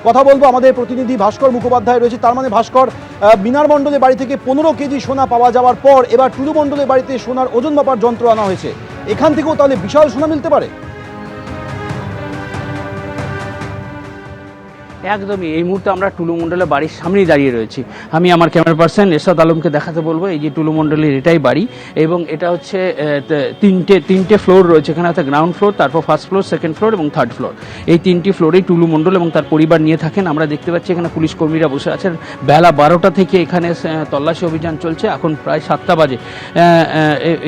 কথা বলবো আমাদের প্রতিনিধি ভাস্কর মুখোপাধ্যায় রয়েছে। তার মানে ভাস্কর, মিনার মণ্ডলের বাড়ি থেকে 15 কেজি সোনা পাওয়া যাওয়ার পর এবার টুলু মণ্ডলের বাড়িতে সোনার ওজন মাপার যন্ত্র আনা হয়েছে। এখান থেকেও তাহলে বিশাল সোনা মিলতে পারে। একদমই এই মুহূর্তে আমরা টুলু মণ্ডলের বাড়ির সামনেই দাঁড়িয়ে রয়েছি। আমি আমার ক্যামেরা পার্সন এরশাদ আলমকে দেখাতে বলবো এই যে টুলু মণ্ডলের এটাই বাড়ি, এবং এটা হচ্ছে তিনটে ফ্লোর রয়েছে এখানে, অর্থাৎ গ্রাউন্ড ফ্লোর, তারপর ফার্স্ট ফ্লোর, সেকেন্ড ফ্লোর এবং থার্ড ফ্লোর। এই তিনটি ফ্লোরেই টুলু মণ্ডল এবং তার পরিবার নিয়ে থাকেন। আমরা দেখতে পাচ্ছি এখানে পুলিশ কর্মীরা বসে আছেন। বেলা 12টা থেকে এখানে তল্লাশি অভিযান চলছে, এখন প্রায় 7টা বাজে।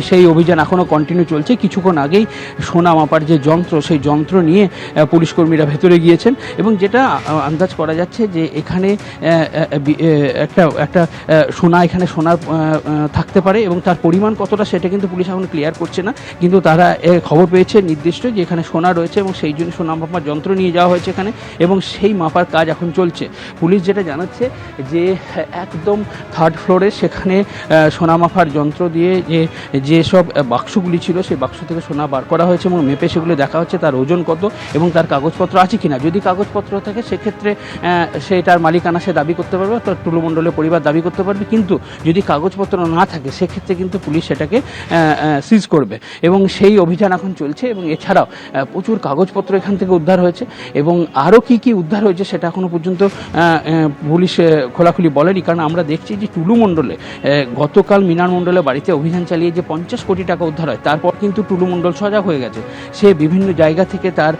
সেই অভিযান এখনও কন্টিনিউ চলছে। কিছুক্ষণ আগেই সোনা মাপার যে যন্ত্র, সেই যন্ত্র নিয়ে পুলিশ কর্মীরা ভেতরে গিয়েছেন, এবং যেটা আন্দাজ করা যাচ্ছে যে এখানে একটা সোনার থাকতে পারে, এবং তার পরিমাণ কতটা সেটা কিন্তু পুলিশ এখন ক্লিয়ার করছে না। কিন্তু তারা খবর পেয়েছে নির্দিষ্ট যে এখানে সোনা রয়েছে, এবং সেই জন্য সোনা মাপার যন্ত্র নিয়ে যাওয়া হয়েছে এখানে, এবং সেই মাপার কাজ এখন চলছে। পুলিশ যেটা জানাচ্ছে যে একদম থার্ড ফ্লোরে সেখানে সোনা মাপার যন্ত্র দিয়ে যেসব বাক্সগুলি ছিল সেই বাক্স থেকে সোনা বার করা হয়েছে, এবং মেপে সেগুলো দেখা হচ্ছে তার ওজন কত এবং তার কাগজপত্র আছে কিনা। যদি কাগজপত্র থাকে সেক্ষেত্রে সেটার মালিকানা সে দাবি করতে পারবে, তো টুলু মণ্ডলের পরিবার দাবি করতে পারবে। কিন্তু যদি কাগজপত্র না থাকে সেক্ষেত্রে কিন্তু পুলিশ সেটাকে সিজ করবে, এবং সেই অভিযান এখন চলছে। এবং এছাড়াও প্রচুর কাগজপত্র এখান থেকে উদ্ধার হয়েছে, এবং আরও কি উদ্ধার হয়েছে সেটা এখনও পর্যন্ত পুলিশ খোলাখুলি বলেনি। কারণ আমরা দেখছি যে টুলু মণ্ডলে গতকাল মিনার মণ্ডলের বাড়িতে অভিযান চালিয়ে যে 50 কোটি টাকা উদ্ধার হয়, তারপর কিন্তু টুলু মণ্ডল সজাগ হয়ে গেছে। সে বিভিন্ন জায়গা থেকে তার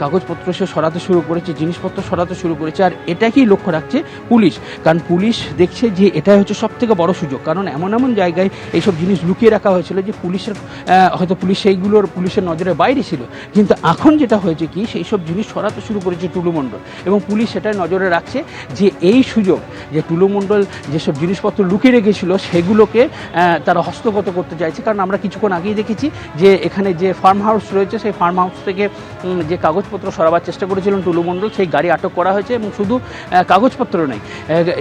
কাগজপত্র সে সরাতে শুরু করেছে, জিনিসপত্র সরাতে শুরু করেছে। আর এটাকেই লক্ষ্য রাখছে পুলিশ, কারণ পুলিশ দেখছে যে এটাই হচ্ছে সবথেকে বড় সুযোগ। কারণ এমন জায়গায় এইসব জিনিস লুকিয়ে রাখা হয়েছিল যে পুলিশ সেইগুলোর পুলিশের নজরের বাইরে ছিল, কিন্তু এখন যেটা হয়েছে কি সেই সব জিনিস সরাতে শুরু করেছে টুলু মণ্ডল, এবং পুলিশ সেটাই নজরে রাখছে যে এই সুযোগ যে টুলু মণ্ডল যেসব জিনিসপত্র লুকিয়ে রেখেছিল সেগুলোকে তারা হস্তগত করতে চাইছে। কারণ আমরা কিছুক্ষণ আগেই দেখেছি যে এখানে যে ফার্ম হাউস রয়েছে সেই ফার্ম হাউস থেকে যে কাগজপত্র সরাবার চেষ্টা করেছিলেন টুলু মণ্ডল, সেই গাড়ি আটক করা হয়েছে। এবং শুধু কাগজপত্র নেই,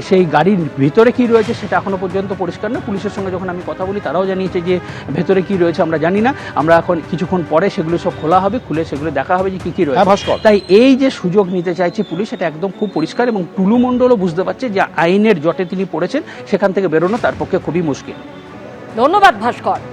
সেই গাড়ির ভেতরে কি রয়েছে সেটা এখনো পর্যন্ত পরিষ্কার না। পুলিশের সঙ্গে যখন আমি কথা বলি তারাও জানিয়েছে যে ভেতরে কি রয়েছে আমরা জানি না, আমরা এখন কিছুক্ষণ পরে সেগুলো সব খোলা হবে, খুলে সেগুলো দেখা হবে যে কি রয়েছে। তাই এই যে সুযোগ নিতে চাইছে পুলিশ, এটা একদম খুব পরিষ্কার, এবং টুলু মণ্ডলও বুঝতে পারছে যে আইনের জটে তিনি পড়েছেন, সেখান থেকে বেরোনো তার পক্ষে খুবই মুশকিল। ধন্যবাদ ভাস্কর।